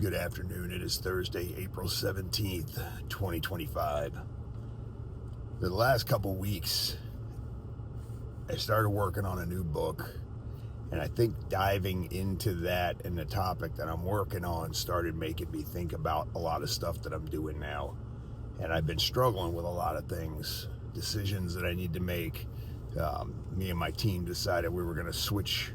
Good afternoon. It is Thursday, April 17th, 2025. The last couple weeks, I started working on a new book, and I think diving into that and the topic that I'm working on started making me think about a lot of stuff that I'm doing now. And I've been struggling with a lot of things, decisions that I need to make. Me and my team decided we were going to switch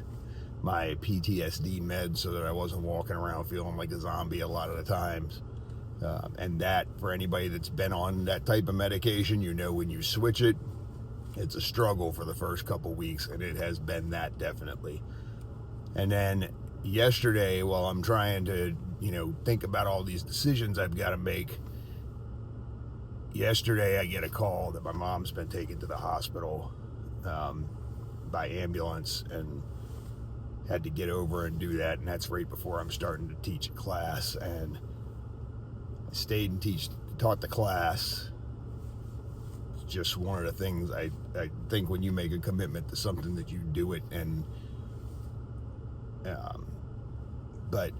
my PTSD meds so that I wasn't walking around feeling like a zombie a lot of the times. And that, for anybody that's been on that type of medication, you know when you switch it, it's a struggle for the first couple weeks, and it has been that definitely. And then yesterday, while I'm trying to, think about all these decisions I've got to make, yesterday I get a call that my mom's been taken to the hospital by ambulance, and had to get over and do that, and that's right before I'm starting to teach a class. And I stayed and taught the class. It's just one of the things I think when you make a commitment to something that you do it. And but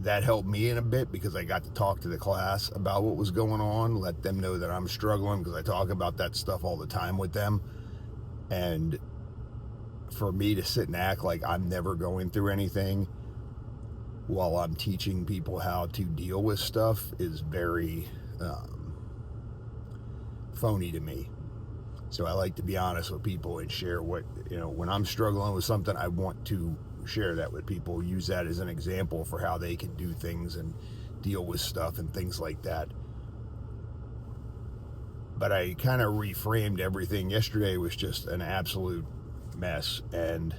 that helped me in a bit because I got to talk to the class about what was going on, let them know that I'm struggling, because I talk about that stuff all the time with them. And for me to sit and act like I'm never going through anything while I'm teaching people how to deal with stuff is very phony to me. So I like to be honest with people and share what, when I'm struggling with something, I want to share that with people, use that as an example for how they can do things and deal with stuff and things like that. But I kind of reframed everything. Yesterday was just an absolute mess, and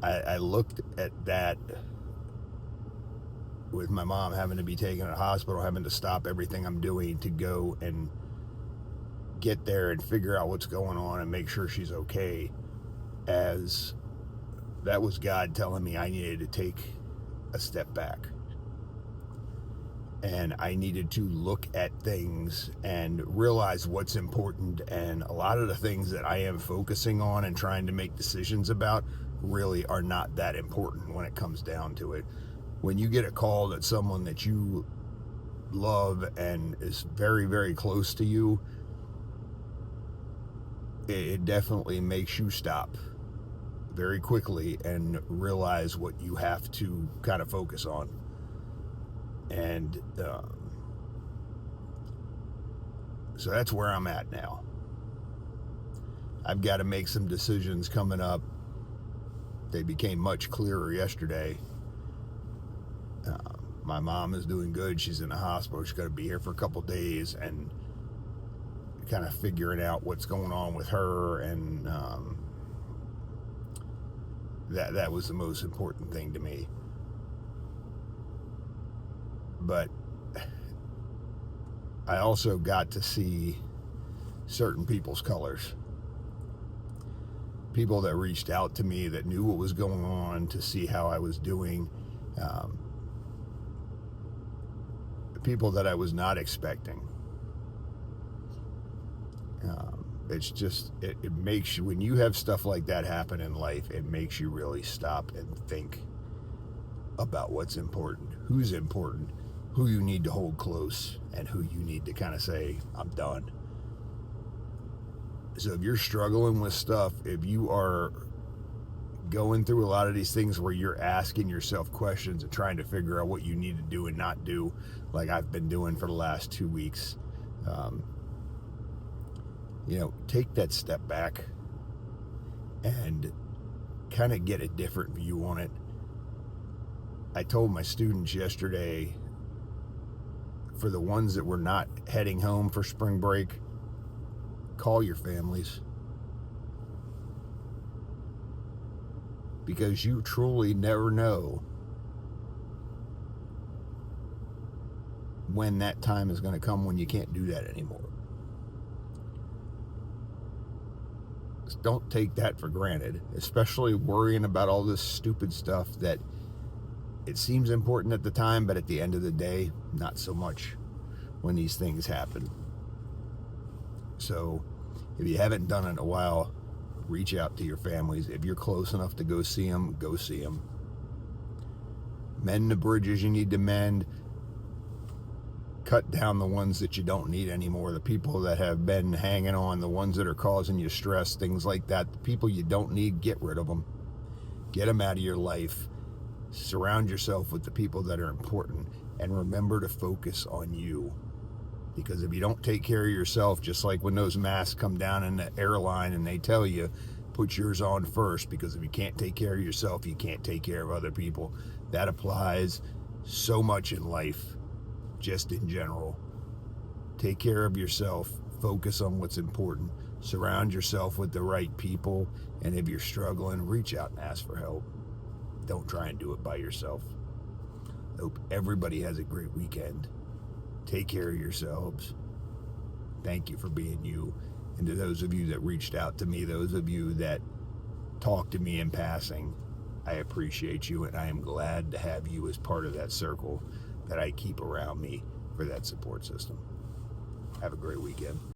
I looked at that with my mom having to be taken to the hospital, having to stop everything I'm doing to go and get there and figure out what's going on and make sure she's okay, as that was God telling me I needed to take a step back. And I needed to look at things and realize what's important. And a lot of the things that I am focusing on and trying to make decisions about really are not that important when it comes down to it. When you get a call that someone that you love and is very, very close to you, it definitely makes you stop very quickly and realize what you have to kind of focus on. And so that's where I'm at now. I've got to make some decisions coming up. They became much clearer yesterday. My mom is doing good. She's in the hospital. She's got to be here for a couple days, and kind of figuring out what's going on with her. And that was the most important thing to me. But I also got to see certain people's colors. People that reached out to me that knew what was going on, to see how I was doing. People that I was not expecting. It's just, it makes you, when you have stuff like that happen in life, it makes you really stop and think about what's important, who's important, who you need to hold close, and who you need to kind of say, I'm done. So if you're struggling with stuff, if you are going through a lot of these things where you're asking yourself questions and trying to figure out what you need to do and not do, like I've been doing for the last 2 weeks, take that step back and kind of get a different view on it. I told my students yesterday, for the ones that were not heading home for spring break, call your families, because you truly never know when that time is going to come when you can't do that anymore. Just don't take that for granted, especially worrying about all this stupid stuff that it seems important at the time, but at the end of the day, not so much when these things happen. So if you haven't done it in a while, reach out to your families. If you're close enough to go see them, go see them. Mend the bridges you need to mend. Cut down the ones that you don't need anymore. The people that have been hanging on, the ones that are causing you stress, things like that. The people you don't need, get rid of them. Get them out of your life. Surround yourself with the people that are important. And remember to focus on you. Because if you don't take care of yourself, just like when those masks come down in the airline and they tell you, put yours on first, because if you can't take care of yourself, you can't take care of other people. That applies so much in life, just in general. Take care of yourself. Focus on what's important. Surround yourself with the right people. And if you're struggling, reach out and ask for help. Don't try and do it by yourself. Hope everybody has a great weekend. Take care of yourselves. Thank you for being you. And to those of you that reached out to me, those of you that talked to me in passing, I appreciate you, and I am glad to have you as part of that circle that I keep around me for that support system. Have a great weekend.